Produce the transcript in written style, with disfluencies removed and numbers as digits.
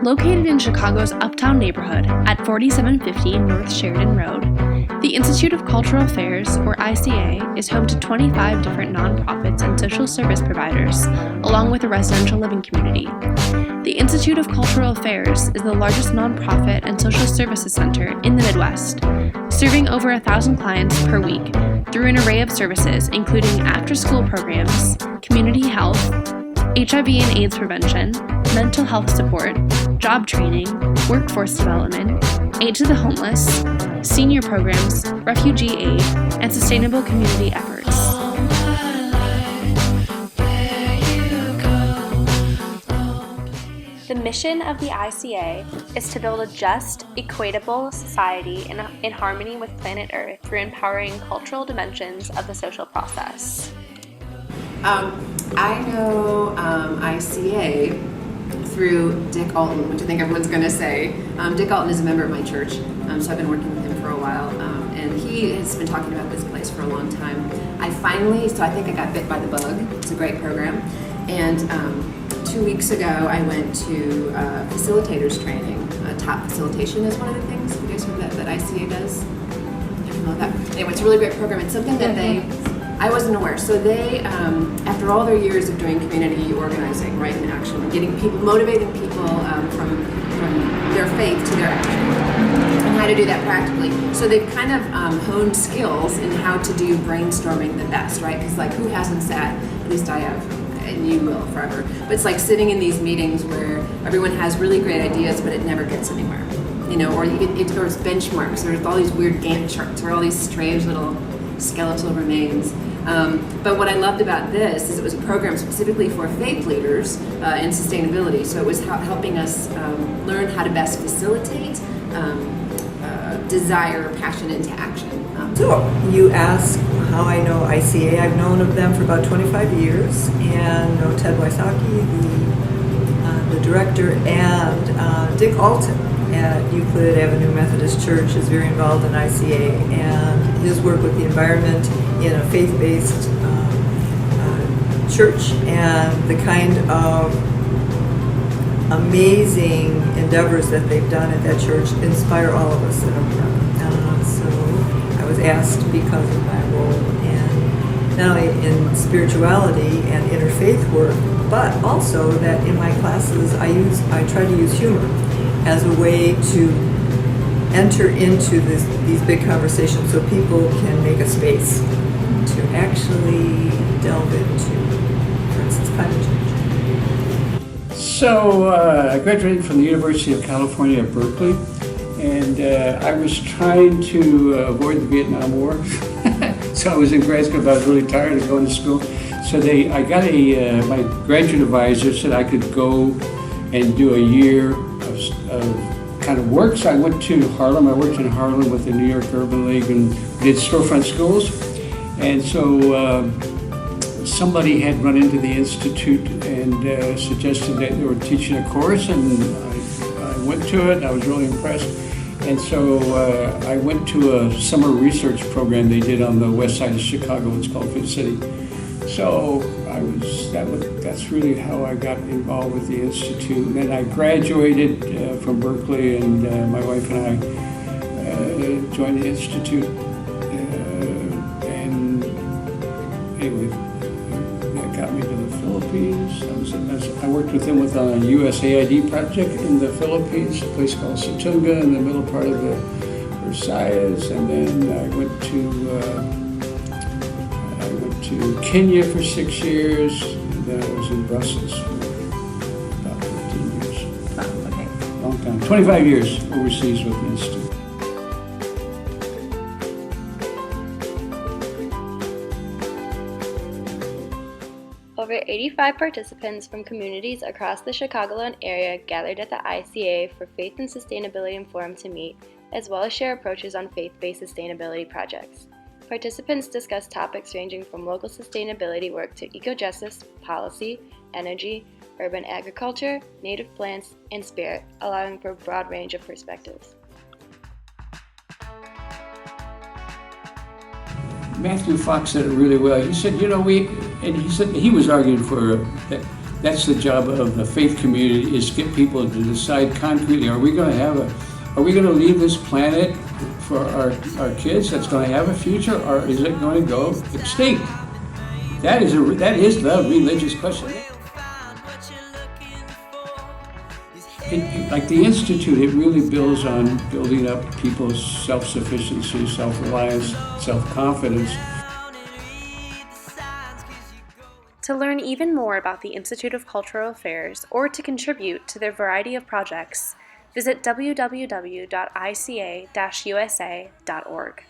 Located in Chicago's Uptown neighborhood at 4750 North Sheridan Road, the Institute of Cultural Affairs, or ICA, is home to 25 different nonprofits and social service providers, along with a residential living community. The Institute of Cultural Affairs is the largest nonprofit and social services center in the Midwest, serving over 1,000 clients per week through an array of services including after-school programs, community health, HIV and AIDS prevention, mental health support, job training, workforce development, aid to the homeless, senior programs, refugee aid, and sustainable community efforts. The mission of the ICA is to build a just, equitable society in harmony with planet Earth through empowering cultural dimensions of the social process. I know ICA through Dick Alton, which I think everyone's going to say. Dick Alton is a member of my church, so I've been working with him for a while, and he has been talking about this place for a long time. I think I got bit by the bug. It's a great program, and 2 weeks ago I went to facilitators training. Top facilitation is one of the things. Have you guys heard that ICA does? I don't know that. Anyway, it's a really great program. It's something that I wasn't aware. So they, after all their years of doing community organizing, right, and action, and getting people, motivating people from their faith to their action, and how to do that practically. So they've kind of honed skills in how to do brainstorming the best, right? Because like, who hasn't sat? At least I have, and you will forever. But it's like sitting in these meetings where everyone has really great ideas, but it never gets anywhere, you know. Or it goes benchmarks. There's all these weird Gantt charts, or all these strange little skeletal remains. But what I loved about this is it was a program specifically for faith leaders in sustainability. So it was helping us learn how to best facilitate desire, passion into action. So you ask how I know ICA. I've known of them for about 25 years and know Ted Wysocki, the director, and Dick Alton at Euclid Avenue Methodist Church is very involved in ICA, and his work with the environment in a faith-based church, and the kind of amazing endeavors that they've done at that church inspire all of us that are there. So I was asked because of my role in not only in spirituality and interfaith work, but also that in my classes I try to use humor as a way to enter into these big conversations so people can make a space to actually delve into, for instance, climate change. So I graduated from the University of California at Berkeley, and I was trying to avoid the Vietnam War. So I was in grad school, but I was really tired of going to school. So I got my graduate advisor said I could go and do a year of kind of work. So I went to Harlem. I worked in Harlem with the New York Urban League and did storefront schools. And so somebody had run into the Institute and suggested that they were teaching a course, and I went to it. I was really impressed. And so I went to a summer research program they did on the west side of Chicago. It's called Fit City. So that's really how I got involved with the Institute. And then I graduated from Berkeley, and my wife and I joined the Institute. And anyway, that got me to the Philippines. I worked with them with a USAID project in the Philippines, a place called Satunga in the middle part of the Visayas. And then I went to Kenya for 6 years, and then I was in Brussels for about 15 years. Oh, okay. Long time. 25 years overseas with the Institute. Over 85 participants from communities across the Chicagoland area gathered at the ICA for Faith and Sustainability Forum to meet, as well as share approaches on faith-based sustainability projects. Participants discussed topics ranging from local sustainability work to eco-justice, policy, energy, urban agriculture, native plants, and spirit, allowing for a broad range of perspectives. Matthew Fox said it really well. He said, he said he was arguing for that That's the job of the faith community, is get people to decide concretely, are we going to leave this planet for our kids that's going to have a future, or is it going to go extinct? That is the religious question. Like the Institute, it really builds on building up people's self-sufficiency, self-reliance, self-confidence. To learn even more about the Institute of Cultural Affairs or to contribute to their variety of projects, visit www.ica-usa.org.